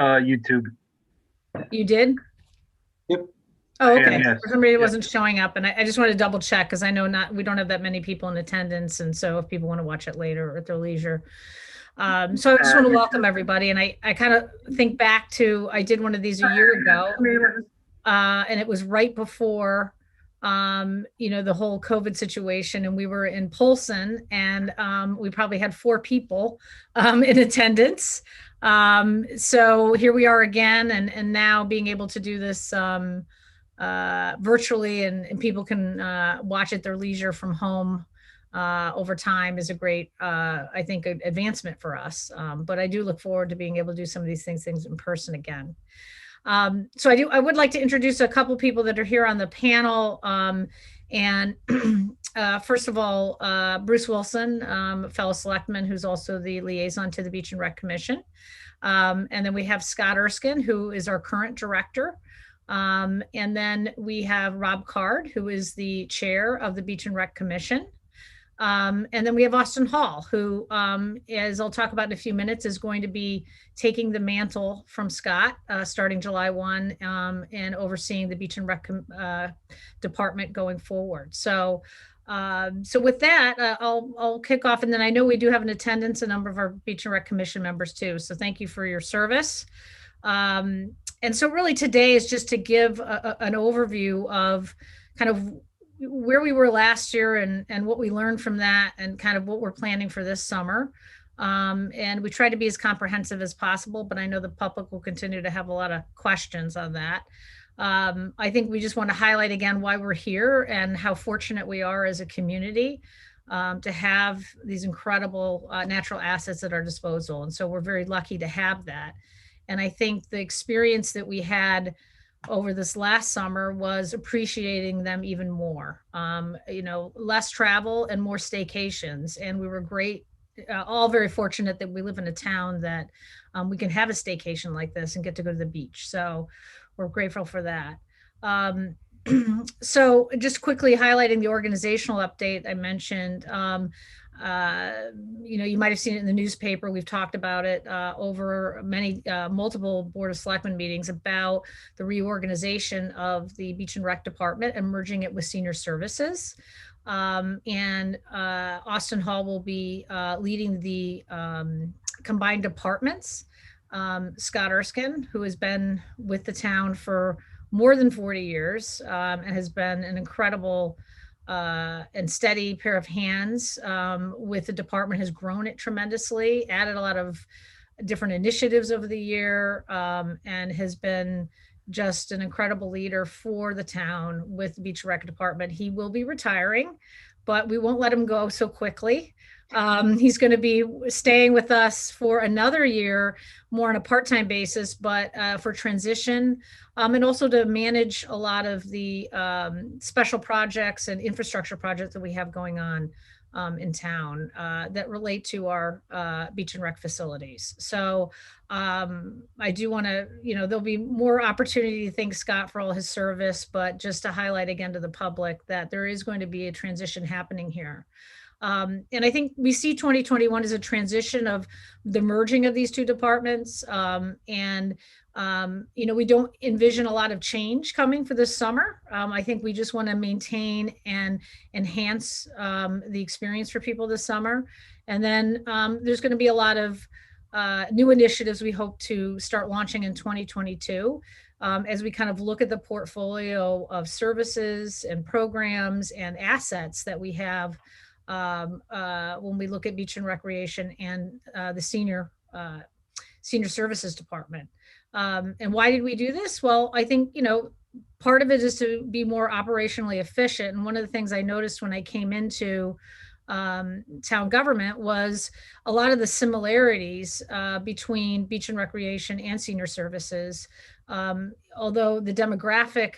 YouTube. You did? Yep. Oh, Yeah, okay. yes. For somebody that Yeah. wasn't showing up, and I just wanted to double check because I know we don't have that many people in attendance, and so if people want to watch it later or at their leisure. So I just want to welcome everybody, and I kind of think back to I did one of these a year ago, and it was right before the whole COVID situation, and we were in Polson, and we probably had 4 people in attendance. So here we are again, and now being able to do this virtually, and people can watch at their leisure from home over time is a great, I think, advancement for us. But I do look forward to being able to do some of these things in person again. So I would like to introduce a couple people that are here on the panel. And first of all, Bruce Wilson, fellow selectman, who's also the liaison to the Beach and Rec Commission. And then we have Scott Erskine, who is our current director. And then we have Rob Card, who is the chair of the Beach and Rec Commission. And then we have Austin Hall, who, as I'll talk about in a few minutes, is going to be taking the mantle from Scott starting July 1 and overseeing the Beach and Rec department going forward. So with that, I'll kick off. And then I know we do have in attendance a number of our Beach and Rec Commission members too. So thank you for your service. And so really today is just to give an overview of kind of where we were last year and what we learned from that and kind of what we're planning for this summer. And we try to be as comprehensive as possible, but I know the public will continue to have a lot of questions on that. I think we just want to highlight again why we're here and how fortunate we are as a community to have these incredible natural assets at our disposal. And so we're very lucky to have that. And I think the experience that we had over this last summer was appreciating them even more. Less travel and more staycations. And we were all very fortunate that we live in a town that we can have a staycation like this and get to go to the beach. So we're grateful for that. So just quickly highlighting the organizational update I mentioned. You might have seen it in the newspaper. We've talked about it over multiple Board of Selectmen meetings about the reorganization of the Beach and Rec Department and merging it with Senior Services. And Austin Hall will be leading the combined departments. Scott Erskine, who has been with the town for more than 40 years and has been an incredible and steady pair of hands with the department, has grown it tremendously, added a lot of different initiatives over the year, and has been just an incredible leader for the town with the Beach Rec Department. He will be retiring, but we won't let him go so quickly. He's going to be staying with us for another year, more on a part-time basis, but for transition and also to manage a lot of the special projects and infrastructure projects that we have going on in town that relate to our beach and rec facilities. So I do want to, there'll be more opportunity to thank Scott for all his service, but just to highlight again to the public that there is going to be a transition happening here. And I think we see 2021 as a transition of the merging of these two departments. We don't envision a lot of change coming for this summer. I think we just want to maintain and enhance the experience for people this summer. And then there's going to be a lot of new initiatives we hope to start launching in 2022 as we kind of look at the portfolio of services and programs and assets that we have when we look at beach and recreation and the senior services department. And why did we do this? Well, I think, part of it is to be more operationally efficient. And one of the things I noticed when I came into town government was a lot of the similarities between beach and recreation and senior services. Although the demographic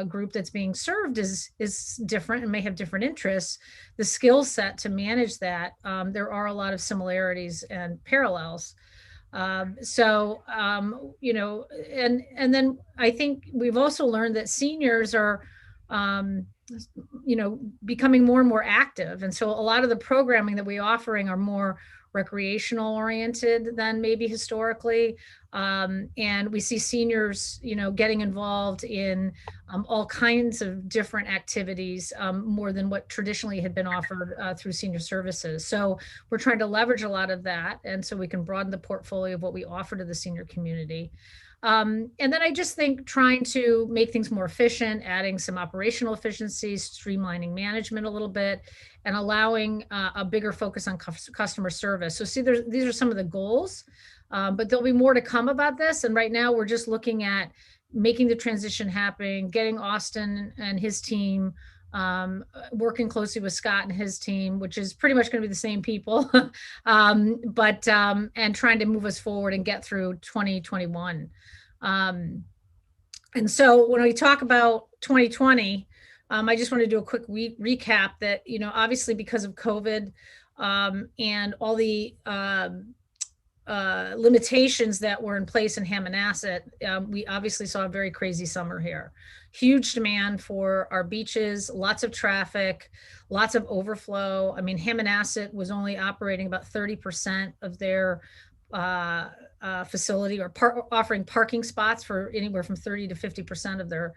group that's being served is different and may have different interests, the skill set to manage that, there are a lot of similarities and parallels. And then I think we've also learned that seniors are, becoming more and more active. And so a lot of the programming that we're offering are more recreational oriented than maybe historically. And we see seniors, getting involved in all kinds of different activities, more than what traditionally had been offered through senior services. So we're trying to leverage a lot of that, and so we can broaden the portfolio of what we offer to the senior community. And then I just think trying to make things more efficient, adding some operational efficiencies, streamlining management a little bit, and allowing a bigger focus on customer service. So see, these are some of the goals, but there'll be more to come about this. And right now we're just looking at making the transition happen, getting Austin and his team, working closely with Scott and his team, which is pretty much going to be the same people, and trying to move us forward and get through 2021. And so when we talk about 2020, I just want to do a quick recap that, obviously because of COVID, and all the limitations that were in place in Hammonasset, we obviously saw a very crazy summer here. Huge demand for our beaches, lots of traffic, lots of overflow. I mean, Hammonasset was only operating about 30% of their facility, or offering parking spots for anywhere from 30 to 50% of their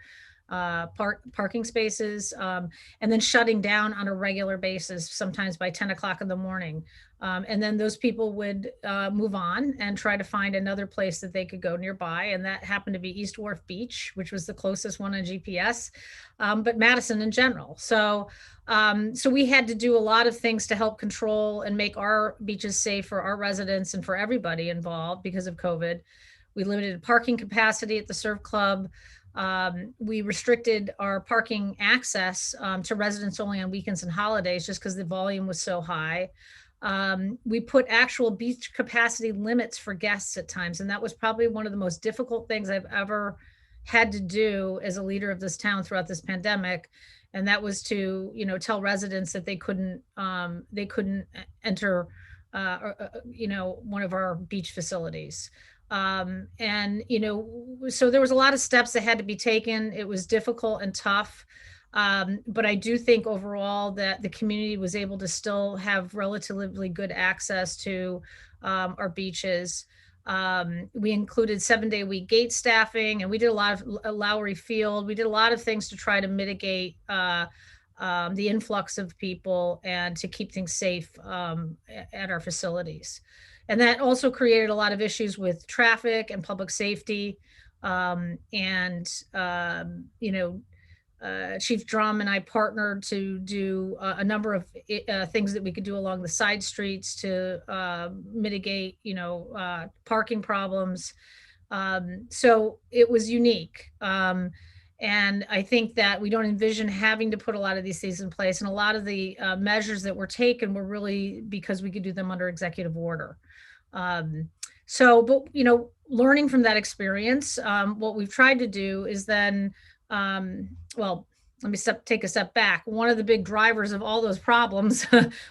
parking spaces, and then shutting down on a regular basis, sometimes by 10 o'clock in the morning. And then those people would move on and try to find another place that they could go nearby. And that happened to be East Wharf Beach, which was the closest one on GPS, but Madison in general. So we had to do a lot of things to help control and make our beaches safe for our residents and for everybody involved because of COVID. We limited parking capacity at the Surf Club. We restricted our parking access to residents only on weekends and holidays, just because the volume was so high. We put actual beach capacity limits for guests at times, and that was probably one of the most difficult things I've ever had to do as a leader of this town throughout this pandemic. And that was to, tell residents that they couldn't enter, one of our beach facilities. So there was a lot of steps that had to be taken. It was difficult and tough. But I do think overall that the community was able to still have relatively good access to our beaches. We included 7-day-a-week gate staffing, and we did a lot of Lowry Field. We did a lot of things to try to mitigate the influx of people and to keep things safe at our facilities. And that also created a lot of issues with traffic and public safety. Chief Drum and I partnered to do a number of things that we could do along the side streets to mitigate, parking problems. So it was unique. And I think that we don't envision having to put a lot of these things in place. And a lot of the measures that were taken were really because we could do them under executive order. Learning from that experience, what we've tried to do is then, let me take a step back. One of the big drivers of all those problems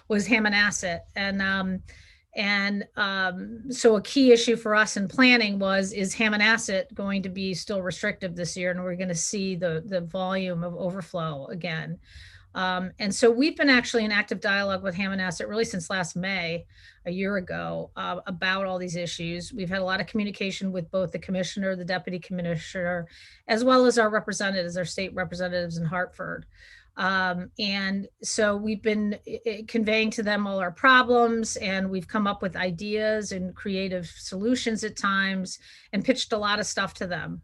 was Hammonasset. So a key issue for us in planning is Hammonasset going to be still restrictive this year? And we're going to see the volume of overflow again. And so we've been actually in active dialogue with Hammonasset really since last May, a year ago, about all these issues. We've had a lot of communication with both the commissioner, the deputy commissioner, as well as our representatives, our state representatives in Hartford. And so we've been conveying to them all our problems, and we've come up with ideas and creative solutions at times and pitched a lot of stuff to them.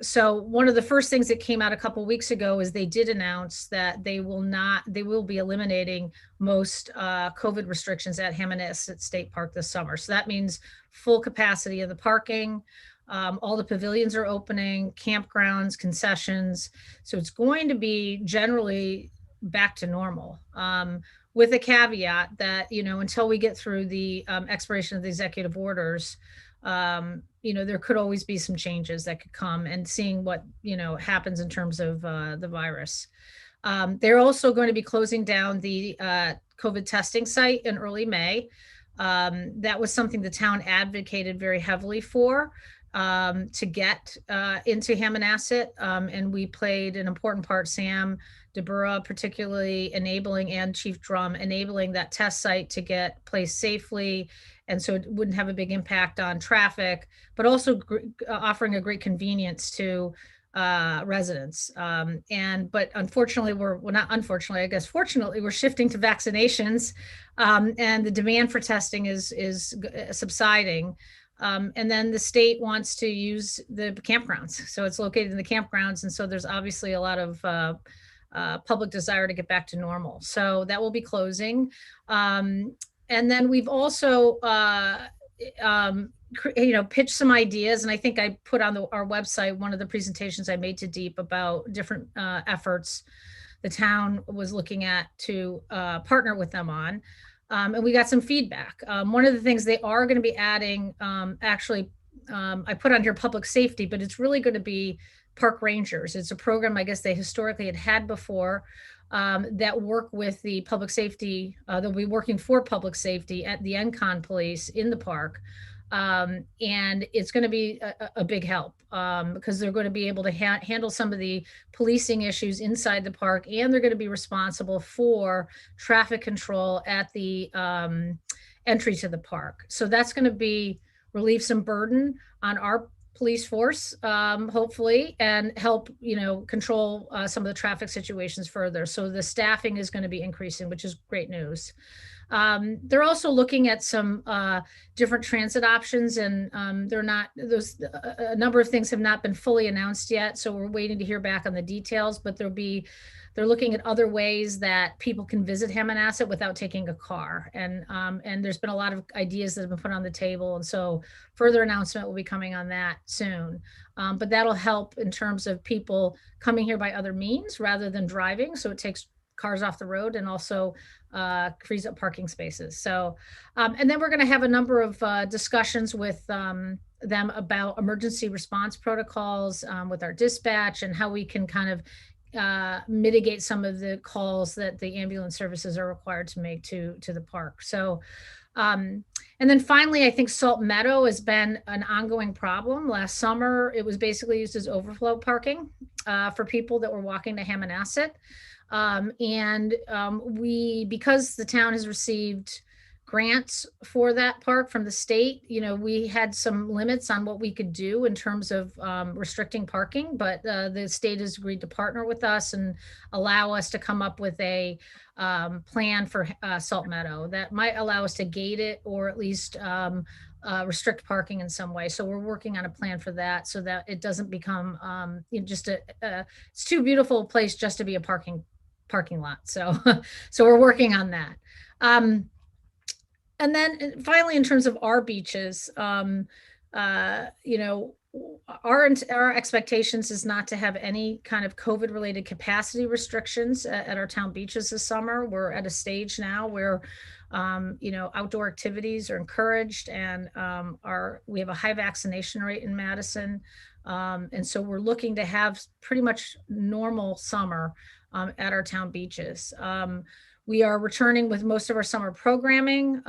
So one of the first things that came out a couple of weeks ago is they did announce that they will be eliminating most COVID restrictions at Hammonasset State Park this summer. So that means full capacity of the parking. All the pavilions are opening, campgrounds, concessions. So it's going to be generally back to normal, with a caveat that, until we get through the expiration of the executive orders, there could always be some changes that could come, and seeing what, happens in terms of the virus. They're also going to be closing down the COVID testing site in early May. That was something the town advocated very heavily for. to get into Hammonasset. And we played an important part, Sam DeBura particularly enabling, and Chief Drum enabling that test site to get placed safely. And so it wouldn't have a big impact on traffic, but also offering a great convenience to residents. But unfortunately, well, not unfortunately, I guess fortunately, we're shifting to vaccinations, and the demand for testing is subsiding. And then the state wants to use the campgrounds. So it's located in the campgrounds. And so there's obviously a lot of public desire to get back to normal. So that will be closing. And then we've also, pitched some ideas. And I think I put on our website one of the presentations I made to Deep about different efforts the town was looking at to partner with them on. And we got some feedback. One of the things they are going to be adding, I put on here public safety, but it's really going to be park rangers. It's a program I guess they historically had before, that work with the public safety. They'll be working for public safety at the Encon police in the park. And it's going to be a big help, because they're going to be able to handle some of the policing issues inside the park, and they're going to be responsible for traffic control at the entry to the park. So that's going to relieve some burden on our police force, hopefully, and help control some of the traffic situations further. So the staffing is going to be increasing, which is great news. They're also looking at some different transit options, and a number of things have not been fully announced yet. So we're waiting to hear back on the details, but they're looking at other ways that people can visit Hammonasset without taking a car. And there's been a lot of ideas that have been put on the table. And so further announcement will be coming on that soon. But that'll help in terms of people coming here by other means rather than driving. So it takes cars off the road and also frees up parking spaces. So, and then we're going to have a number of discussions with them about emergency response protocols with our dispatch, and how we can kind of mitigate some of the calls that the ambulance services are required to make to the park. So, and then finally, I think Salt Meadow has been an ongoing problem. Last summer, it was basically used as overflow parking for people that were walking to Hammonasset. Because the town has received grants for that park from the state, we had some limits on what we could do in terms of restricting parking, but the state has agreed to partner with us and allow us to come up with a plan for Salt Meadow that might allow us to gate it, or at least restrict parking in some way. So we're working on a plan for that, so that it doesn't become it's too beautiful a place just to be a parking lot. So we're working on that. And then finally, in terms of our beaches, our expectations is not to have any kind of COVID related capacity restrictions at our town beaches this summer. We're at a stage now where outdoor activities are encouraged, and we have a high vaccination rate in Madison. And so we're looking to have pretty much normal summer at our town beaches. We are returning with most of our summer programming,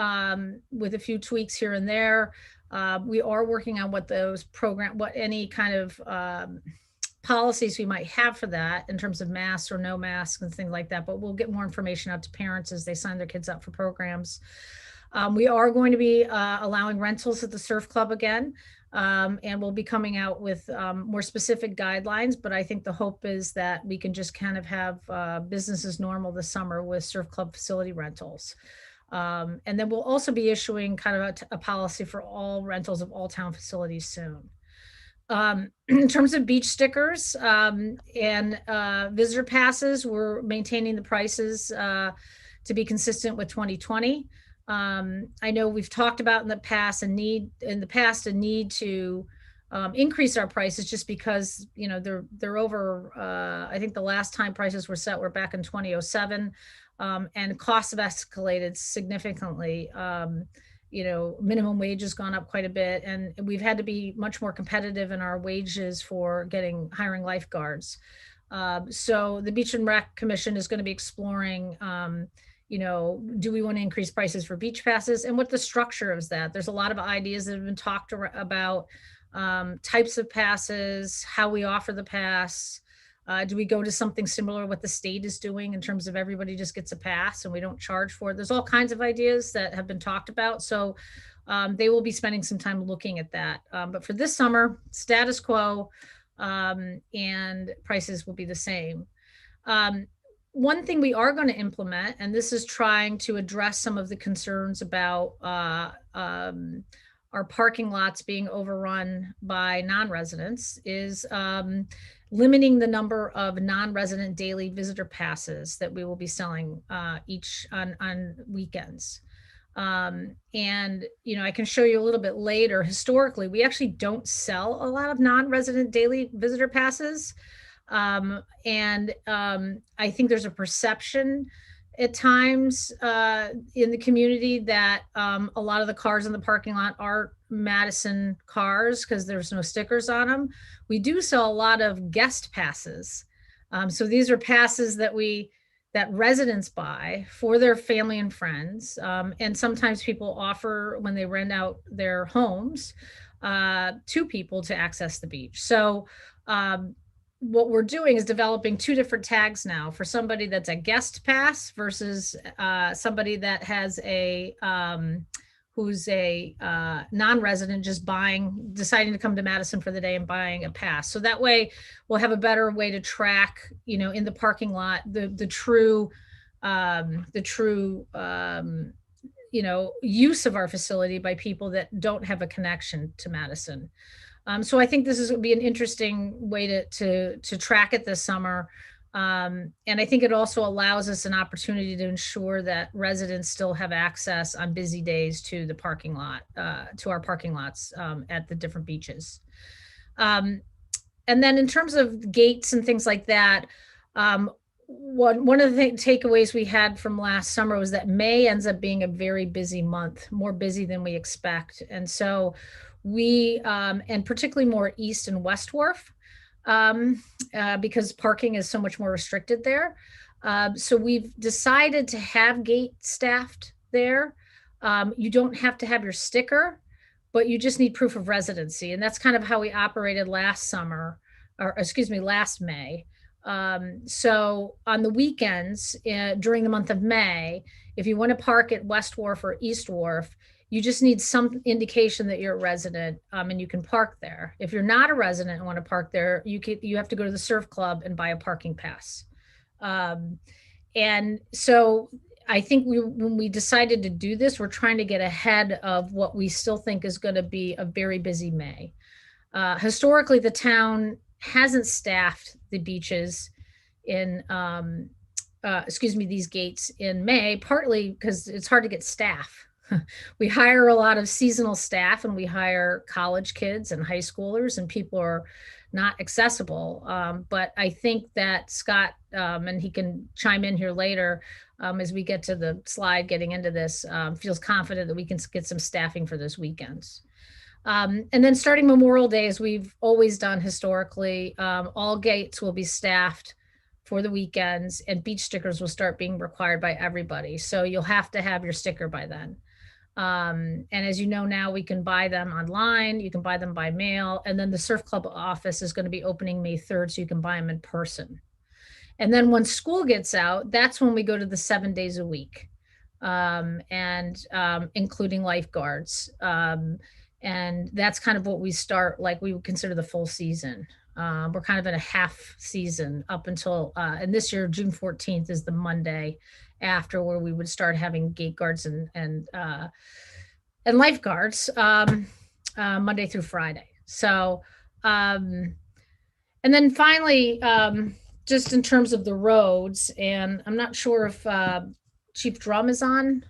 with a few tweaks here and there. We are working on what any kind of policies we might have for that in terms of masks or no masks and things like that. But we'll get more information out to parents as they sign their kids up for programs. We are going to be allowing rentals at the surf club again. And we'll be coming out with more specific guidelines, but I think the hope is that we can just kind of have business as normal this summer with surf club facility rentals. And then we'll also be issuing kind of a policy for all rentals of all town facilities soon. In terms of beach stickers and visitor passes, we're maintaining the prices to be consistent with 2020. I know we've talked about in the past a need to increase our prices, just because they're over. I think the last time prices were set were back in 2007, and costs have escalated significantly. Minimum wage has gone up quite a bit, and we've had to be much more competitive in our wages for hiring lifeguards. So the Beach and Rec Commission is going to be exploring do we want to increase prices for beach passes, and what the structure is that. There's a lot of ideas that have been talked about types of passes, how we offer the pass. Do we go to something similar what the state is doing in terms of everybody just gets a pass and we don't charge for it? There's all kinds of ideas that have been talked about. So they will be spending some time looking at that. But for this summer, status quo, and prices will be the same. One thing we are going to implement, and this is trying to address some of the concerns about our parking lots being overrun by non-residents, is limiting the number of non-resident daily visitor passes that we will be selling each on weekends. And I can show you a little bit later. Historically, we actually don't sell a lot of non-resident daily visitor passes. And I think there's a perception at times in the community that a lot of the cars in the parking lot are Madison cars because there's no stickers on them. We do sell a lot of guest passes. So these are passes that residents buy for their family and friends. And sometimes people offer when they rent out their homes to people to access the beach. So what we're doing is developing two different tags now for somebody that's a guest pass versus somebody that has who's a non-resident just deciding to come to Madison for the day and buying a pass. So that way we'll have a better way to track, in the parking lot, the true use of our facility by people that don't have a connection to Madison. So I think this is going to be an interesting way to track it this summer. And I think it also allows us an opportunity to ensure that residents still have access on busy days to the parking lot, to our parking lots at the different beaches. And then in terms of gates and things like that, one of the takeaways we had from last summer was that May ends up being a very busy month, more busy than we expect. And so we, and particularly more East and West Wharf, because parking is so much more restricted there. So we've decided to have gate staffed there. You don't have to have your sticker, but you just need proof of residency. And that's kind of how we operated last May. So on the weekends during the month of May, if you want to park at West Wharf or East Wharf, you just need some indication that you're a resident, and you can park there. If you're not a resident and want to park there, you have to go to the surf club and buy a parking pass. And so I think when we decided to do this, we're trying to get ahead of what we still think is going to be a very busy May. Historically, the town hasn't staffed the beaches in, these gates in May, partly because it's hard to get staff. We hire a lot of seasonal staff and we hire college kids and high schoolers, and people are not accessible. But I think that Scott, and he can chime in here later as we get to the slide getting into this, feels confident that we can get some staffing for those weekends. And then starting Memorial Day, as we've always done historically, all gates will be staffed for the weekends, and beach stickers will start being required by everybody. So you'll have to have your sticker by then. And as you know, now we can buy them online, you can buy them by mail, and then the surf club office is going to be opening May 3rd, so you can buy them in person. And then once school gets out, that's when we go to the 7 days a week, and including lifeguards. And that's kind of what we start, like we would consider the full season. We're kind of in a half season up until, and this year, June 14th is the Monday after, where we would start having gate guards and lifeguards Monday through Friday. So, and then finally, just in terms of the roads, and I'm not sure if Chief Drum is on.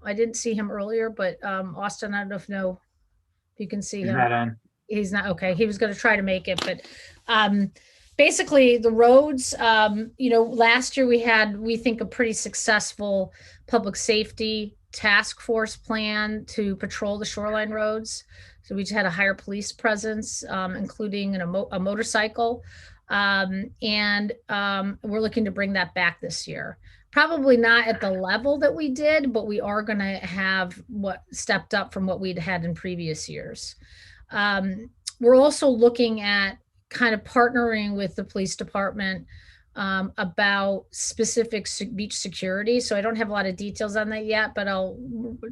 I didn't see him earlier, but Austin, I don't know if you can see him. He's not on. He's not, okay. He was going to try to make it, but basically the roads, last year we think a pretty successful public safety task force plan to patrol the shoreline roads. So we just had a higher police presence, including a motorcycle. And we're looking to bring that back this year. Probably not at the level that we did, but we are going to have what stepped up from what we'd had in previous years. We're also looking at kind of partnering with the police department about specific beach security. So I don't have a lot of details on that yet, but I'll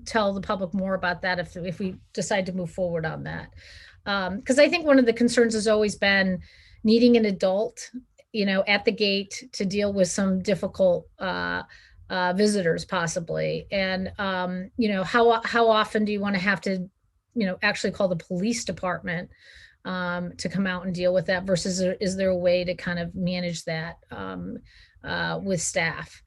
tell the public more about that if we decide to move forward on that. Because I think one of the concerns has always been needing an adult, at the gate to deal with some difficult visitors possibly. And, how often do you want to have to, actually call the police department to come out and deal with that versus is there a way to kind of manage that with staff?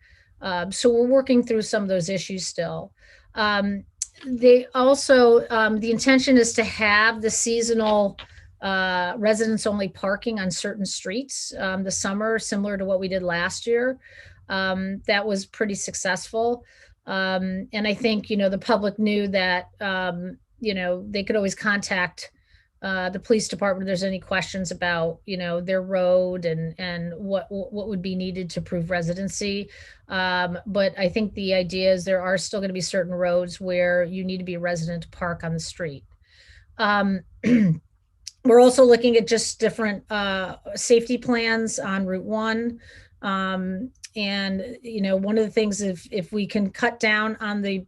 So we're working through some of those issues still. They also, the intention is to have the seasonal residents only parking on certain streets the summer, similar to what we did last year. That was pretty successful. And I think, the public knew that, they could always contact the police department if there's any questions about, their road and what would be needed to prove residency. But I think the idea is there are still going to be certain roads where you need to be a resident to park on the street. We're also looking at just different safety plans on Route 1. And, one of the things, if we can cut down on the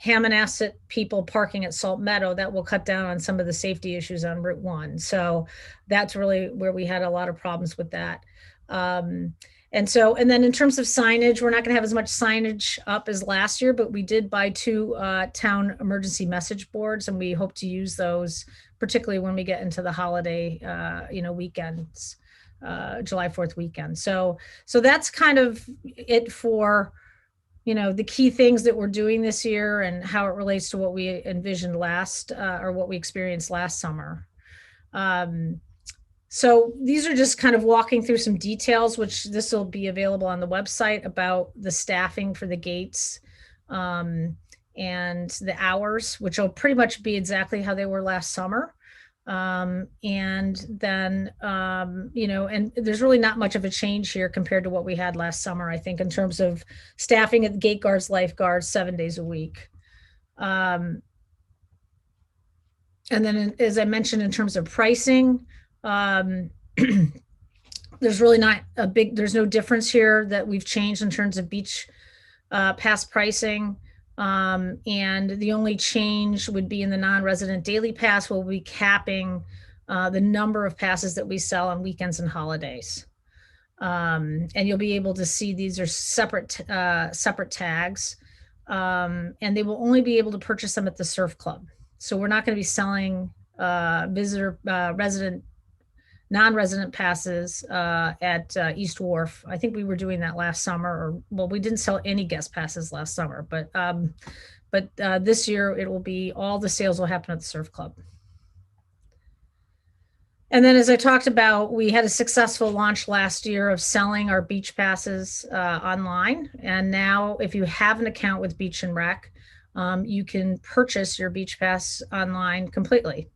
Hammonasset people parking at Salt Meadow, that will cut down on some of the safety issues on Route 1. So that's really where we had a lot of problems with that. And then in terms of signage, we're not going to have as much signage up as last year, but we did buy 2 town emergency message boards, and we hope to use those, particularly when we get into the holiday, weekends, July 4th weekend. So that's kind of it for, the key things that we're doing this year and how it relates to what we envisioned or what we experienced last summer. So these are just kind of walking through some details, which this will be available on the website about the staffing for the gates and the hours, which will pretty much be exactly how they were last summer. And then, and there's really not much of a change here compared to what we had last summer, I think, in terms of staffing at the gate guards, lifeguards, 7 days a week. And then, as I mentioned, in terms of pricing, there's really not there's no difference here that we've changed in terms of beach pass pricing. And the only change would be in the non-resident daily pass. We'll be capping the number of passes that we sell on weekends and holidays. And you'll be able to see these are separate tags, and they will only be able to purchase them at the surf club. So we're not going to be selling non-resident passes at East Wharf. I think we were doing that last summer, we didn't sell any guest passes last summer, but this year it will be, all the sales will happen at the surf club. And then, as I talked about, we had a successful launch last year of selling our beach passes online. And now if you have an account with Beach and Rec, you can purchase your beach pass online completely.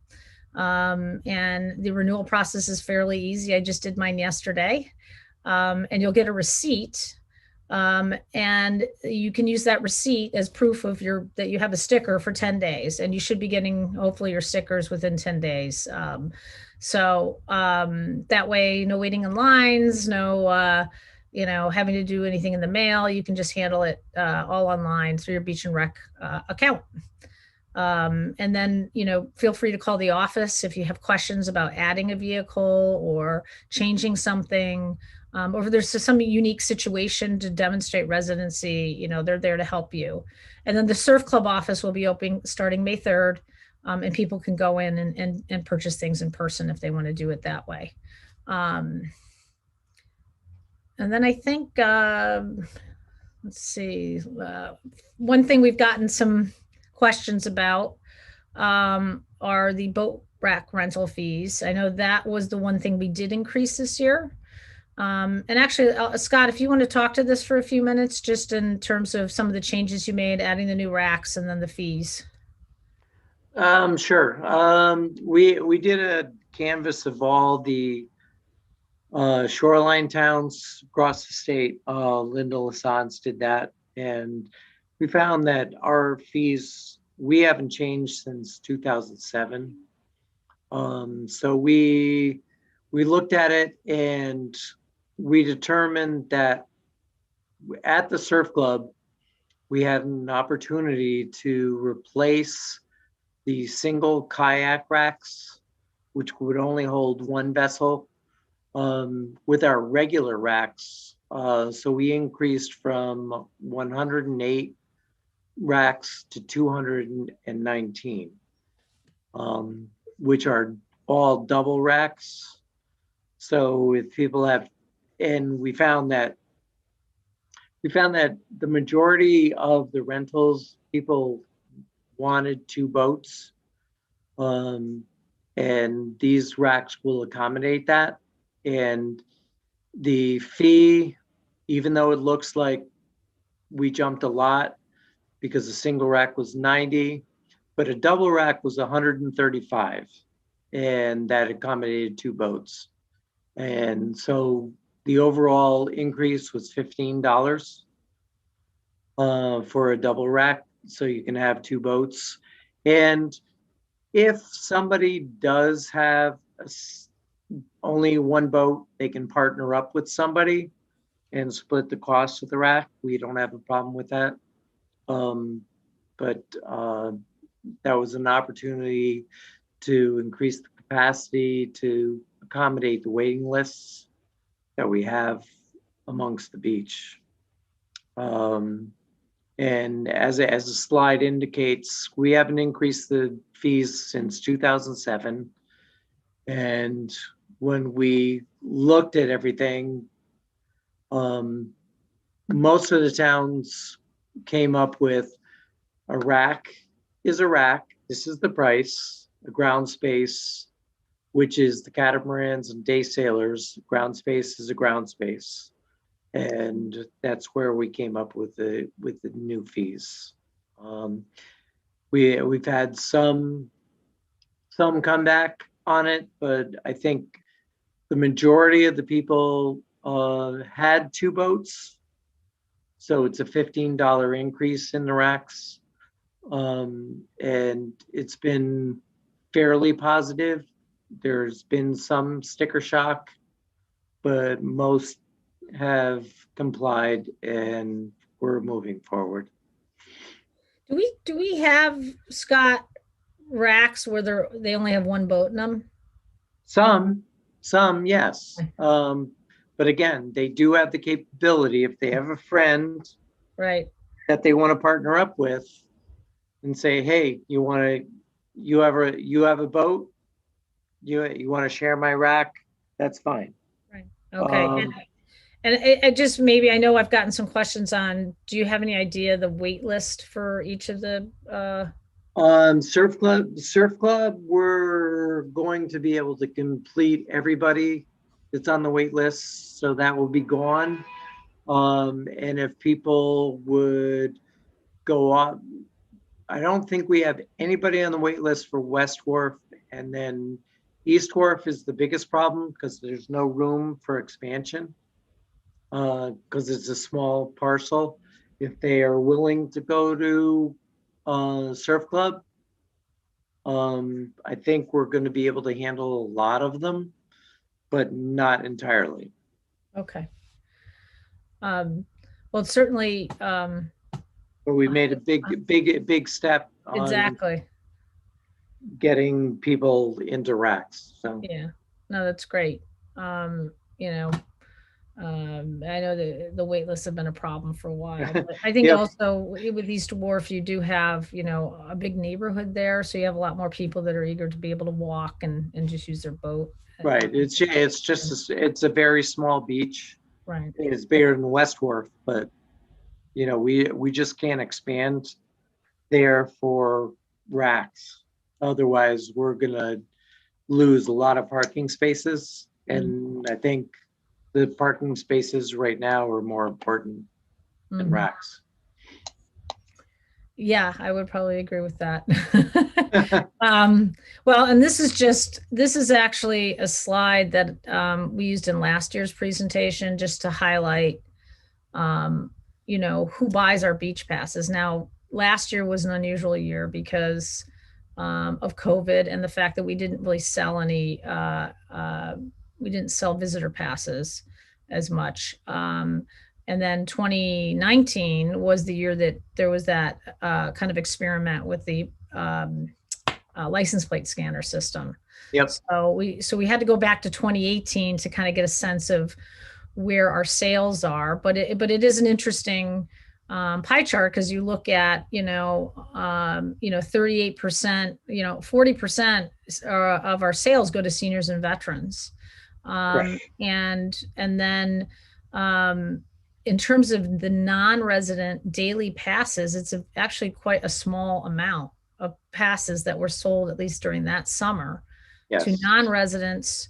And the renewal process is fairly easy. I just did mine yesterday. And you'll get a receipt. And you can use that receipt as proof of that you have a sticker for 10 days, and you should be getting hopefully your stickers within 10 days. So that way, no waiting in lines, no, having to do anything in the mail. You can just handle it all online through your Beach and Rec account. And then, feel free to call the office if you have questions about adding a vehicle or changing something, or if there's some unique situation to demonstrate residency, they're there to help you. And then the Surf Club office will be open starting May 3rd, and people can go in and purchase things in person if they want to do it that way. And then I think, let's see, one thing we've gotten some questions about are the boat rack rental fees. I know that was the one thing we did increase this year. And actually, Scott, if you want to talk to this for a few minutes, just in terms of some of the changes you made, adding the new racks and then the fees. Sure. We did a canvas of all the shoreline towns across the state. Linda Lassance did that, and we found that our fees, we haven't changed since 2007. So we looked at it and we determined that at the surf club, we had an opportunity to replace the single kayak racks, which would only hold one vessel, with our regular racks. So we increased from 108 racks to 219, which are all double racks. So if people have, and we found that the majority of the rentals, people wanted two boats. And these racks will accommodate that. And the fee, even though it looks like we jumped a lot because a single rack was 90, but a double rack was 135, and that accommodated two boats. And so the overall increase was $15 for a double rack, so you can have two boats. And if somebody does have only one boat, they can partner up with somebody and split the cost of the rack. We don't have a problem with that. But that was an opportunity to increase the capacity to accommodate the waiting lists that we have amongst the beach. And as a slide indicates, we haven't increased the fees since 2007. And when we looked at everything, most of the towns came up with a rack is a rack. This is the price. A ground space, which is the catamarans and day sailors. Ground space is a ground space. And that's where we came up with the new fees. We've had some comeback on it, but I think the majority of the people had two boats, so it's a $15 increase in the racks, and it's been fairly positive. There's been some sticker shock, but most have complied and we're moving forward. Do we have, Scott, racks where they only have one boat in them? Some, yes. But again, they do have the capability, if they have a friend Right. that they want to partner up with and say, hey, you have a boat, you want to share my rack, that's fine. Right. Okay. And it just, maybe, I know I've gotten some questions on, do you have any idea the wait list for each of the Surf Club, we're going to be able to complete everybody that's on the wait list, so that will be gone. And if people would go up, I don't think we have anybody on the wait list for West Wharf, and then East Wharf is the biggest problem because there's no room for expansion, because it's a small parcel. If they are willing to go to Surf Club, I think we're going to be able to handle a lot of them, but not entirely. Okay. Well, certainly, But we made a big step on exactly. getting people into racks. So Yeah, no, that's great. You know, I know the wait lists have been a problem for a while, but I think Yep. also with East Wharf, you do have, a big neighborhood there. So you have a lot more people that are eager to be able to walk and just use their boat. Right. It's a very small beach. Right. It's bigger than West Wharf, but we just can't expand there for racks. Otherwise, we're gonna lose a lot of parking spaces. And I think the parking spaces right now are more important than Mhm. racks. Yeah, I would probably agree with that. Well, and this is actually a slide that we used in last year's presentation just to highlight, who buys our beach passes. Now, last year was an unusual year because of COVID, and the fact that we didn't really sell any, we didn't sell visitor passes as much. And then 2019 was the year that there was that kind of experiment with the license plate scanner system. Yep. So we had to go back to 2018 to kind of get a sense of where our sales are, but it is an interesting pie chart, because you look at 38%, 40% of our sales go to seniors and veterans, and then in terms of the non-resident daily passes, it's actually quite a small amount of passes that were sold, at least during that summer, to non-residents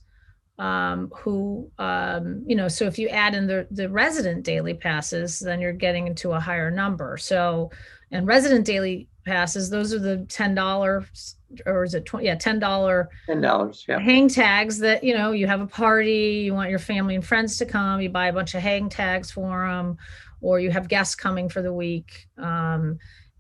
who, so if you add in the resident daily passes, then you're getting into a higher number. So, and resident daily passes, those are the $10, or is it 20? Yeah, $10. $10, yeah. Hang tags that, you have a party, you want your family and friends to come, you buy a bunch of hang tags for them, or you have guests coming for the week.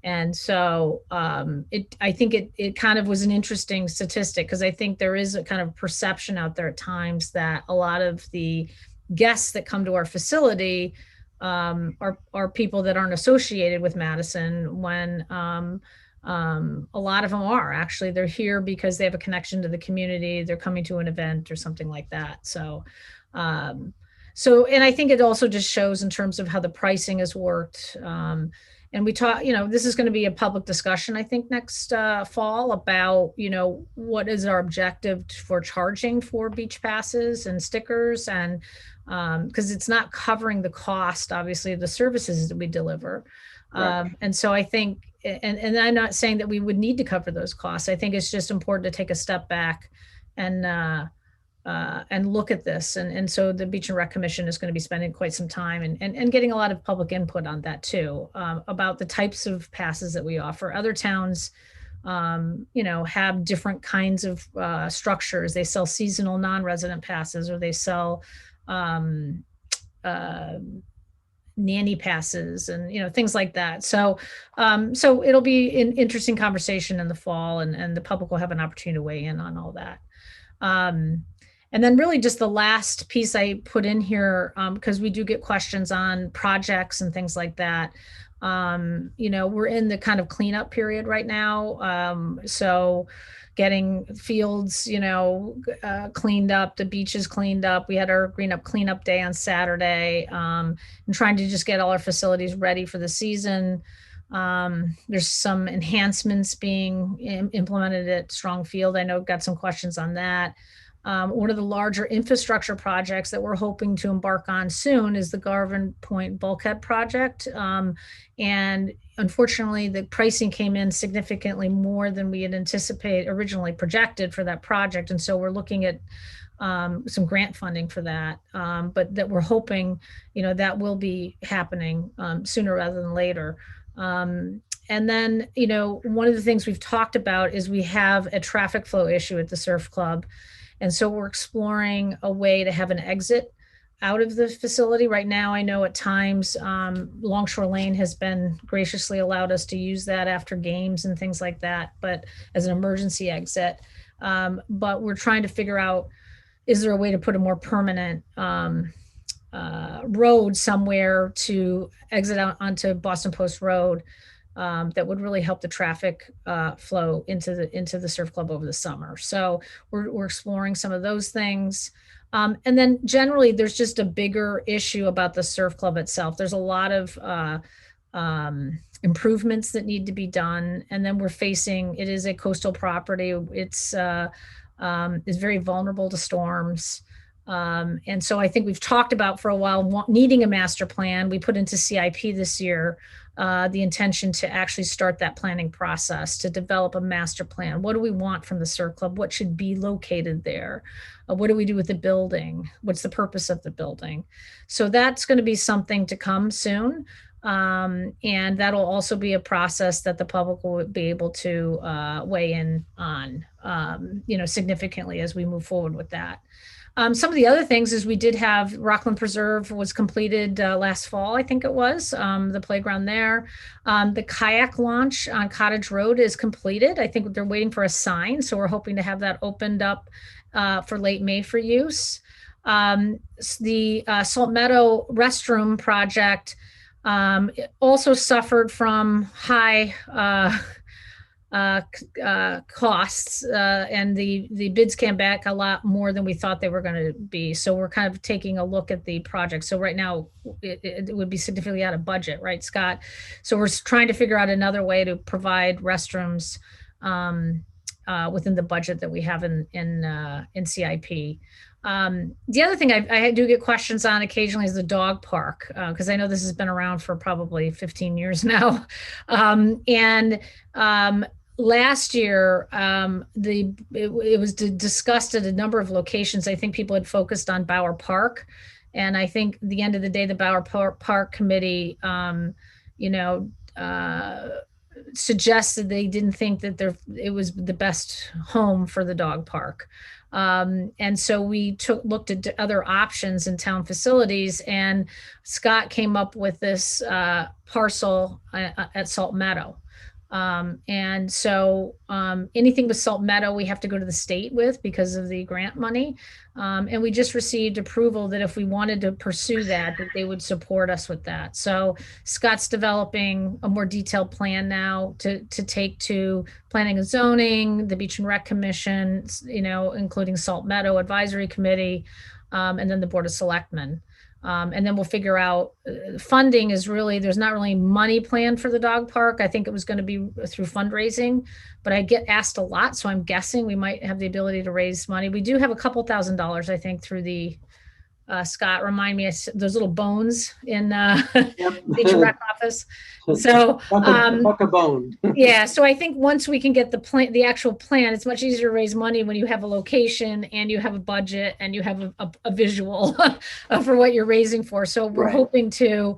And so I think it kind of was an interesting statistic, because I think there is a kind of perception out there at times that a lot of the guests that come to our facility are people that aren't associated with Madison, when a lot of them are. Actually, they're here because they have a connection to the community. They're coming to an event or something like that. So, and I think it also just shows in terms of how the pricing has worked. And we talk, this is going to be a public discussion, I think, next fall about, what is our objective for charging for beach passes and stickers, and because it's not covering the cost, obviously, of the services that we deliver. Right. And so I think, and I'm not saying that we would need to cover those costs. I think it's just important to take a step back and look at this. And so the Beach and Rec Commission is going to be spending quite some time and getting a lot of public input on that too, about the types of passes that we offer. Other towns, have different kinds of structures. They sell seasonal non-resident passes, or they sell nanny passes, and things like that. So it'll be an interesting conversation in the fall, and the public will have an opportunity to weigh in on all that. And then really just the last piece I put in here, because we do get questions on projects and things like that. We're in the kind of cleanup period right now. So getting fields, cleaned up, the beaches cleaned up. We had our Green Up Cleanup Day on Saturday, and trying to just get all our facilities ready for the season. There's some enhancements being implemented at Strong Field. I know I've got some questions on that. One of the larger infrastructure projects that we're hoping to embark on soon is the Garvin Point Bulkhead project. And unfortunately, the pricing came in significantly more than we had originally projected for that project. And so we're looking at some grant funding for that, but that we're hoping, that will be happening sooner rather than later. And then, one of the things we've talked about is we have a traffic flow issue at the surf club. And so we're exploring a way to have an exit out of the facility. Right now, I know at times Longshore Lane has been graciously allowed us to use that after games and things like that, but as an emergency exit. But we're trying to figure out, is there a way to put a more permanent road somewhere to exit out onto Boston Post Road that would really help the traffic flow into the surf club over the summer. So we're exploring some of those things. And then generally, there's just a bigger issue about the surf club itself. There's a lot of improvements that need to be done. And then it is a coastal property. It's very vulnerable to storms. And so I think we've talked about for a while needing a master plan. We put into CIP this year the intention to actually start that planning process, to develop a master plan. What do we want from the surf club? What should be located there? What do we do with the building? What's the purpose of the building? So that's going to be something to come soon. And that'll also be a process that the public will be able to weigh in on, significantly as we move forward with that. Some of the other things is we did have Rockland Preserve was completed last fall, I think it was, the playground there. The kayak launch on Cottage Road is completed. I think they're waiting for a sign, so we're hoping to have that opened up for late May for use. The Salt Meadow restroom project also suffered from high costs, and the bids came back a lot more than we thought they were going to be. So we're kind of taking a look at the project. So right now it would be significantly out of budget, right, Scott? So we're trying to figure out another way to provide restrooms within the budget that we have in CIP. The other thing I do get questions on occasionally is the dog park, because I know this has been around for probably 15 years now. Last year, it was discussed at a number of locations. I think people had focused on Bauer Park. And I think at the end of the day, the Bauer Park Committee, suggested they didn't think that it was the best home for the dog park. And so we looked at other options in town facilities, and Scott came up with this parcel at Salt Meadow. And so anything with Salt Meadow, we have to go to the state with because of the grant money. And we just received approval that if we wanted to pursue that they would support us with that. So Scott's developing a more detailed plan now to take to Planning and Zoning, the Beach and Rec Commission, including Salt Meadow Advisory Committee, and then the Board of Selectmen. And then we'll figure out funding is really, there's not really money planned for the dog park. I think it was going to be through fundraising, but I get asked a lot. So I'm guessing we might have the ability to raise money. We do have a couple $1,000s, I think, through the, Scott, remind me, those little bones in Yep. Beach and Rec office. So Buck a bone. yeah, so I think once we can get the actual plan, it's much easier to raise money when you have a location and you have a budget and you have a visual for what you're raising for. So we're Right. hoping to,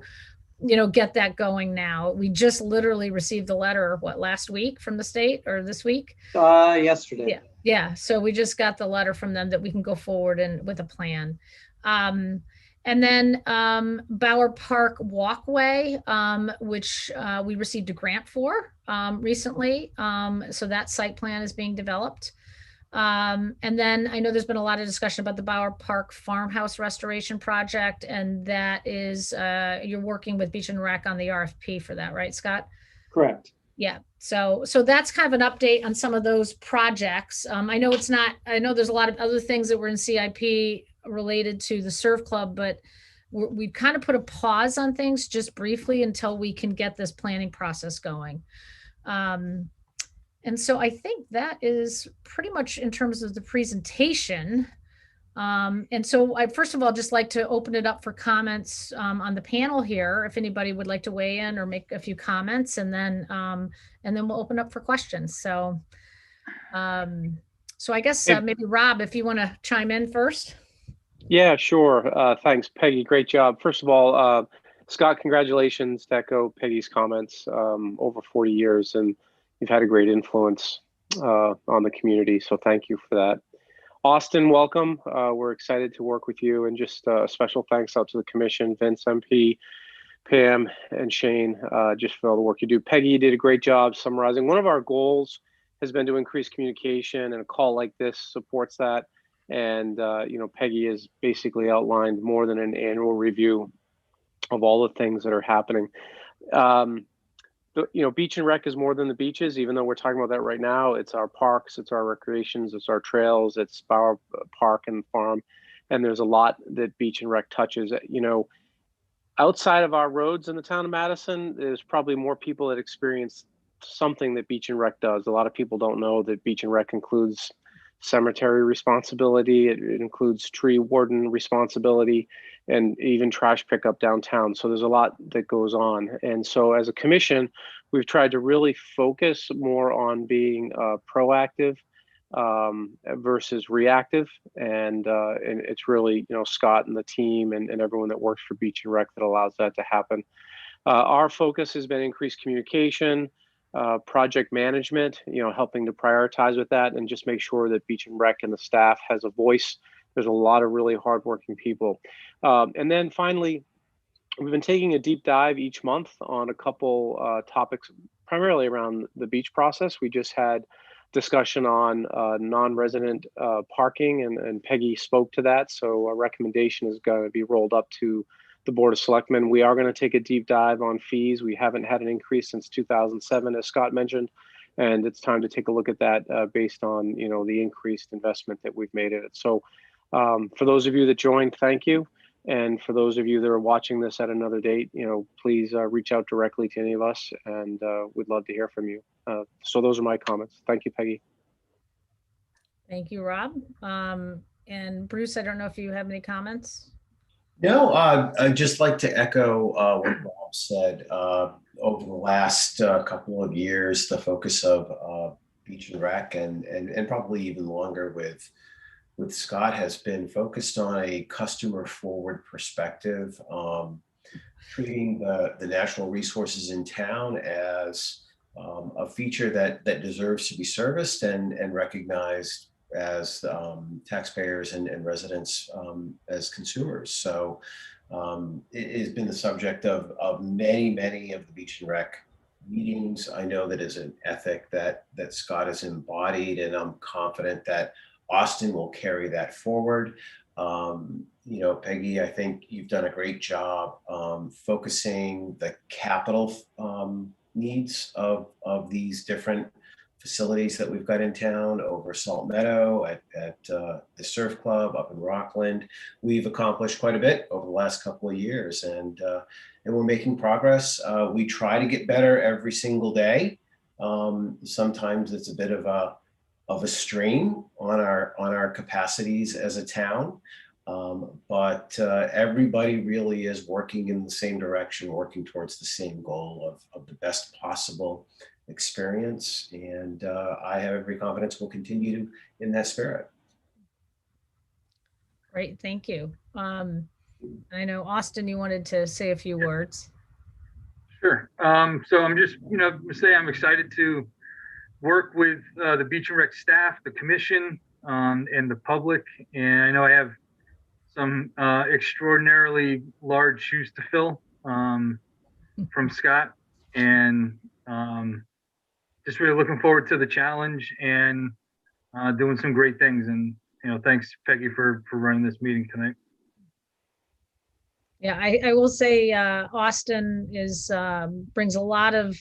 get that going now. We just literally received the letter, last week from the state, or this week? Yesterday. Yeah. So we just got the letter from them that we can go forward and with a plan. And then Bauer Park Walkway, which we received a grant for recently. So that site plan is being developed. And then I know there's been a lot of discussion about the Bauer Park Farmhouse restoration project, and that is, you're working with Beach and Rec on the RFP for that, right, Scott? Correct. Yeah. So that's kind of an update on some of those projects. I know there's a lot of other things that were in CIP related to the Surf Club, but we've kind of put a pause on things just briefly until we can get this planning process going. And so I think that is pretty much in terms of the presentation. And so I first of all just like to open it up for comments on the panel here, if anybody would like to weigh in or make a few comments, and then we'll open up for questions. So I guess maybe Rob, if you want to chime in first. Yeah, sure. Thanks, Peggy. Great job. First of all, Scott, congratulations to echo Peggy's comments. Over 40 years, and you've had a great influence on the community. So thank you for that. Austin, welcome. We're excited to work with you, and just a special thanks out to the commission, Vince, MP, Pam, and Shane, just for all the work you do. Peggy, you did a great job summarizing. One of our goals has been to increase communication, and a call like this supports that. And, Peggy has basically outlined more than an annual review of all the things that are happening. Beach and Rec is more than the beaches, even though we're talking about that right now. It's our parks, it's our recreations, it's our trails, it's Bauer Park and Farm. And there's a lot that Beach and Rec touches. Outside of our roads in the town of Madison, there's probably more people that experience something that Beach and Rec does. A lot of people don't know that Beach and Rec includes cemetery responsibility. It includes tree warden responsibility, and even trash pickup downtown. So there's a lot that goes on. And so as a commission, we've tried to really focus more on being proactive versus reactive. And it's really, Scott and the team and everyone that works for Beach and Rec that allows that to happen. Our focus has been increased communication, project management, helping to prioritize with that, and just make sure that Beach and Rec and the staff has a voice There's a lot of really hardworking people. And then finally, we've been taking a deep dive each month on a couple topics, primarily around the beach process. We just had discussion on non-resident parking, and Peggy spoke to that. So a recommendation is going to be rolled up to the Board of Selectmen. We are going to take a deep dive on fees. We haven't had an increase since 2007, as Scott mentioned, and it's time to take a look at that based on the increased investment that we've made in it. So for those of you that joined, thank you. And for those of you that are watching this at another date, please reach out directly to any of us, and we'd love to hear from you. So those are my comments. Thank you, Peggy. Thank you, Rob. And Bruce, I don't know if you have any comments. No, I'd just like to echo what Rob said. Over the last couple of years, the focus of Beach and Rec and probably even longer with Scott has been focused on a customer forward perspective, treating the natural resources in town as a feature that deserves to be serviced and recognized as taxpayers and residents as consumers. So it has been the subject of many of the Beach and Rec meetings. I know that is an ethic that Scott has embodied, and I'm confident that Austin will carry that forward. Peggy, I think you've done a great job focusing the capital needs of these different facilities that we've got in town, over Salt Meadow, at the Surf Club, up in Rockland. We've accomplished quite a bit over the last couple of years, and we're making progress. We try to get better every single day. Sometimes it's a bit of a strain on our capacities as a town, but everybody really is working in the same direction, working towards the same goal of the best possible experience, and I have every confidence we'll continue in that spirit. Great, thank you. I know, Austin, you wanted to say a few words. Sure. So I'm just, say I'm excited to work with the Beach and Rec staff, the commission, and the public. And I know I have some extraordinarily large shoes to fill from Scott, and just really looking forward to the challenge and doing some great things. And thanks, Peggy, for running this meeting tonight. Yeah, I will say Austin brings a lot of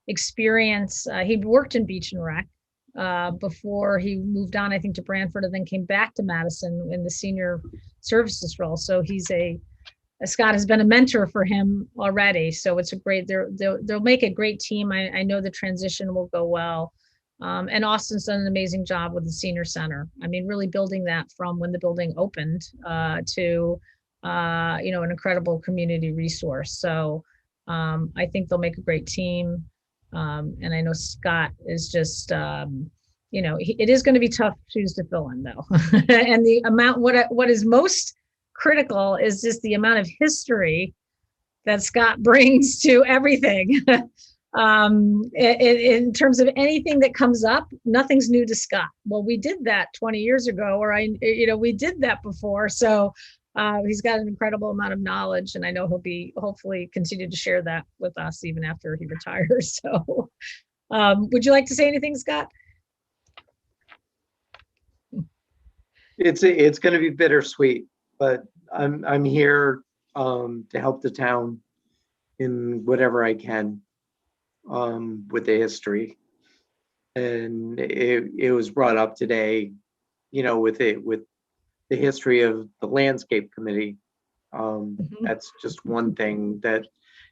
experience. He worked in Beach and Rec before he moved on, I think, to Branford, and then came back to Madison in the senior services role. So Scott has been a mentor for him already. So it's a great, they'll make a great team. I know the transition will go well. And Austin's done an amazing job with the senior center. I mean, really building that from when the building opened to, an incredible community resource. So I think they'll make a great team. And I know Scott is just, it is going to be tough shoes to fill in, though. And the amount, what is most critical is just the amount of history that Scott brings to everything. In terms of anything that comes up, nothing's new to Scott. Well, we did that 20 years ago, or we did that before. So he's got an incredible amount of knowledge, and I know he'll be hopefully continue to share that with us even after he retires. So would you like to say anything, Scott? It's going to be bittersweet, but I'm here to help the town in whatever I can with the history. And it was brought up today, with the history of the landscape committee. That's just one thing that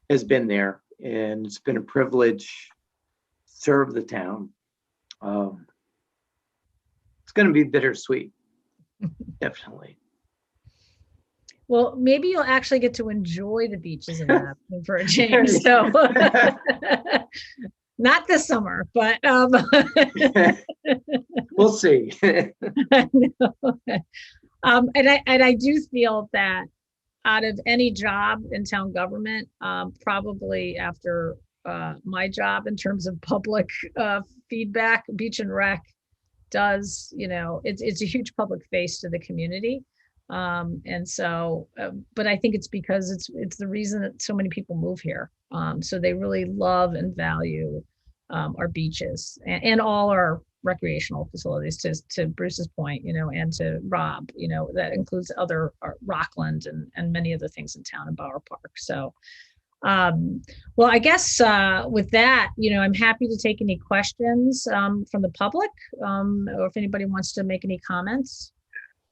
has been there, and it's been a privilege to serve the town. It's going to be bittersweet, definitely. Well, maybe you'll actually get to enjoy the beaches in Madison for a change. So not this summer, but we'll see. And I do feel that out of any job in town government, probably after my job in terms of public feedback, Beach and Rec does, it's a huge public face to the community. And so, but I think it's because it's the reason that so many people move here. So they really love and value our beaches and all our recreational facilities, to Bruce's point, and to Rob, that includes other Rockland and many other things in town and Bauer Park. So, well, I guess with that, I'm happy to take any questions from the public, or if anybody wants to make any comments.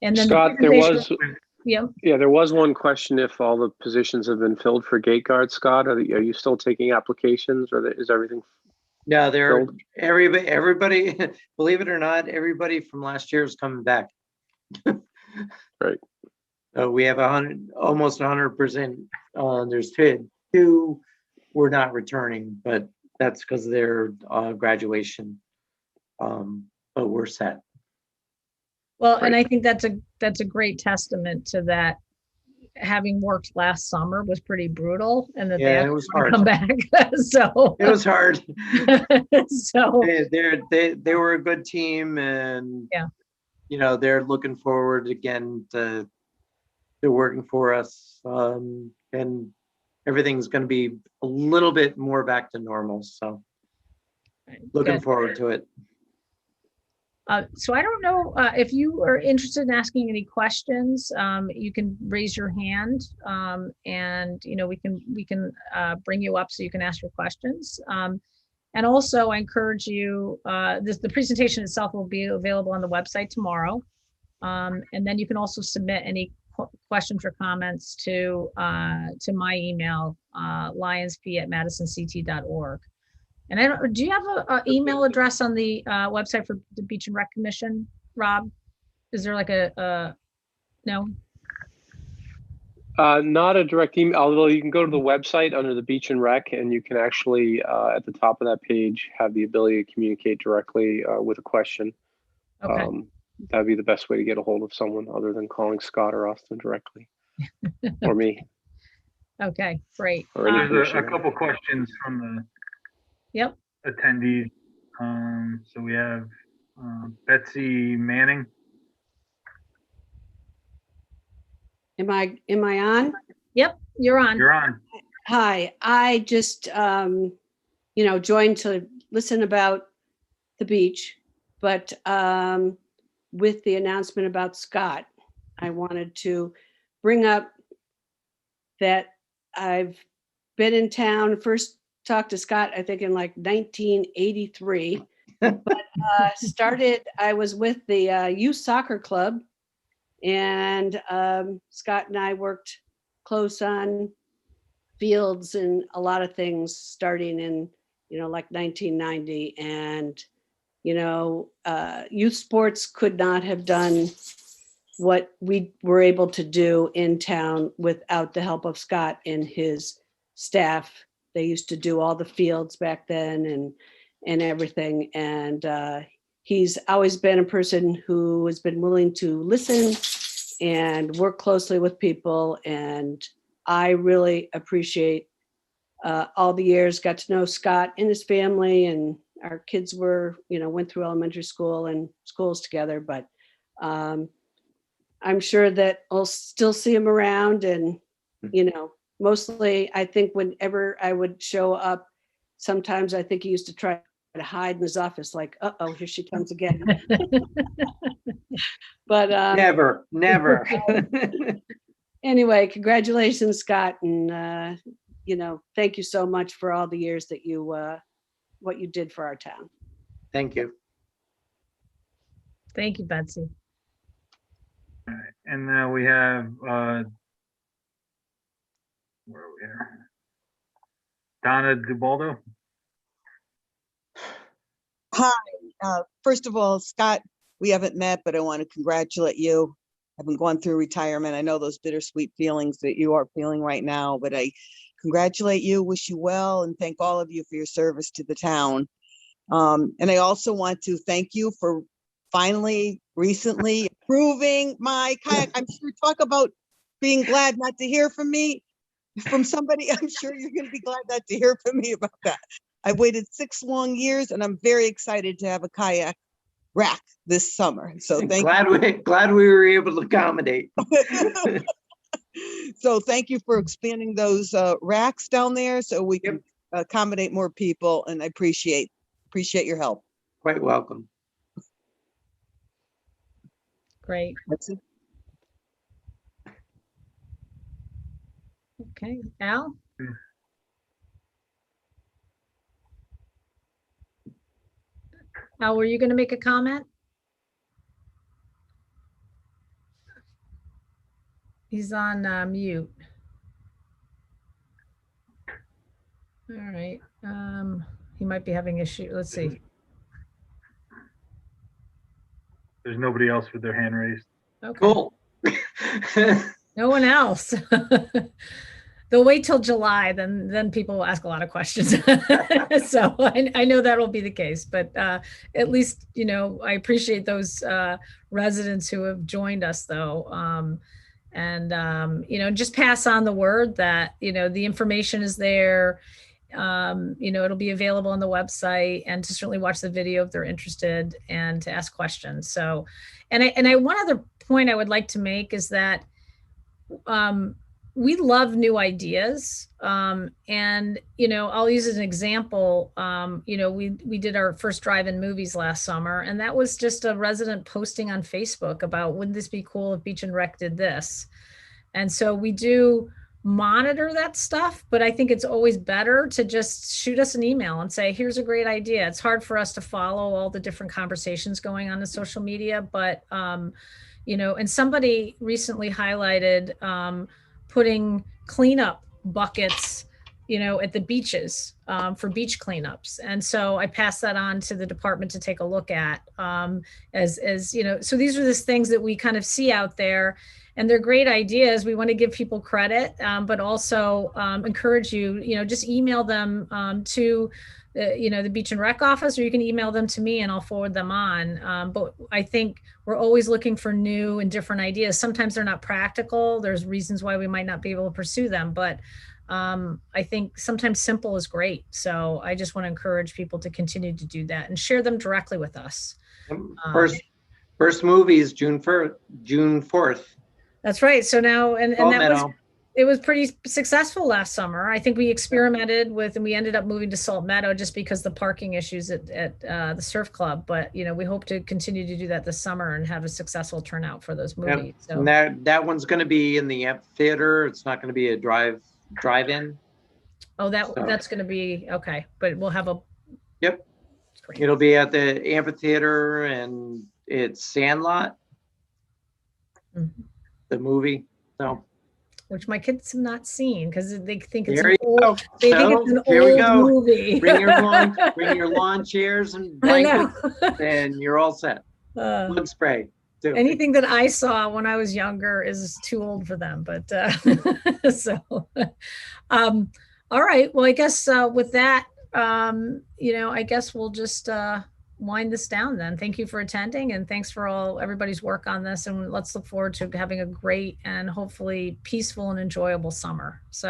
And then Scott, there was one question if all the positions have been filled for gate guards. Scott, are you still taking applications, or is everything Yeah, filled? everybody, believe it or not, everybody from last year is coming back. Right. We have almost 100%. There's two were not returning, but that's because of their graduation. But we're set. Well, Right. and I think that's a great testament to that. Having worked last summer was pretty brutal, and that they Yeah, it actually was want to hard. come back. So It was hard. so They were a good team, and Yeah. they're looking forward again to working for us, and everything's going to be a little bit more back to normal. So looking good. forward to it. So I don't know if you are interested in asking any questions. You can raise your hand, and we can bring you up so you can ask your questions. And also, I encourage you. The presentation itself will be available on the website tomorrow, and then you can also submit any questions or comments to my email, lionsp@madisonct.org. And do you have an email address on the website for the Beach and Rec Commission, Rob? Is there like no? Not a direct email, although you can go to the website under the Beach and Rec, and you can actually, at the top of that page, have the ability to communicate directly with a question. Okay. That'd be the best way to get a hold of someone other than calling Scott or Austin directly, or me. Okay, great. Or any There's a commissioner. couple questions from the attendees. So we have Betsy Manning. Am I on? Yep, you're on. You're on. Hi, I just, joined to listen about the beach, but with the announcement about Scott, I wanted to bring up that I've been in town, first talked to Scott, I think in like 1983, but I was with the youth soccer club, and Scott and I worked close on fields and a lot of things starting in, like 1990. And, youth sports could not have done what we were able to do in town without the help of Scott and his staff. They used to do all the fields back then and everything. And he's always been a person who has been willing to listen and work closely with people. And I really appreciate all the years, got to know Scott and his family, and our kids went through elementary school and schools together. But I'm sure that I'll still see him around, and, mostly I think whenever I would show up, sometimes I think he used to try to hide in his office, like, uh-oh, here she comes again. But Never. Anyway, congratulations, Scott. And, thank you so much for all the years that what you did for our town. Thank you. Thank you, Betsy. All right. And now we have where are we here? Donna DuBaldo. Hi. First of all, Scott, we haven't met, but I want to congratulate you. I've been going through retirement. I know those bittersweet feelings that you are feeling right now, but I congratulate you, wish you well, and thank all of you for your service to the town. And I also want to thank you for finally, recently approving my kayak. I'm sure talk about being glad not to hear from somebody. I'm sure you're going to be glad not to hear from me about that. I waited 6 long years, and I'm very excited to have a kayak rack this summer. So thank Glad we were able to accommodate. you. So thank you for expanding those racks down there so we can accommodate more people, and I appreciate your help. Quite welcome. Great. That's it. Okay, Al? Al, were you going to make a comment? He's on mute. All right. He might be having issue. Let's see. There's nobody else with their hand raised. Okay. Cool. No one else. They'll wait till July, then people will ask a lot of questions. So I know that'll be the case, but at least, I appreciate those residents who have joined us though. Just pass on the word that, the information is there. It'll be available on the website, and to certainly watch the video if they're interested and to ask questions. So, one other point I would like to make is that we love new ideas. I'll use as an example, we did our first drive-in movies last summer, and that was just a resident posting on Facebook about, wouldn't this be cool if Beach and Rec did this? And so we do monitor that stuff, but I think it's always better to just shoot us an email and say, here's a great idea. It's hard for us to follow all the different conversations going on in social media, but, and somebody recently highlighted putting cleanup buckets, at the beaches for beach cleanups. And so I passed that on to the department to take a look at so these are the things that we kind of see out there, and they're great ideas. We want to give people credit, but also encourage you, just email them to the Beach and Rec office, or you can email them to me and I'll forward them on. But I think we're always looking for new and different ideas. Sometimes they're not practical. There's reasons why we might not be able to pursue them, but I think sometimes simple is great. So I just want to encourage people to continue to do that and share them directly with us. First movie is June 4th. That's right. So now, and that Meadow. it was pretty successful last summer. I think we experimented with, and we ended up moving to Salt Meadow just because the parking issues at the surf club. But, we hope to continue to do that this summer and have a successful turnout for those movies. So And that one's going to be in the amphitheater. It's not going to be a drive-in. Oh, that's going to be okay. But we'll have a. Yep. Great. It'll be at the amphitheater, and it's Sandlot, the movie. So. Which my kids have not seen because they think it's There an you go. old, they think it's an Here we old go. movie. Bring your lawn chairs and I know. blankets, and you're all set. Bug spray. Too. Anything that I saw when I was younger is too old for them. But all right. Well, I guess with that, I guess we'll just wind this down then. Thank you for attending, and thanks for everybody's work on this, and let's look forward to having a great and hopefully peaceful and enjoyable summer. So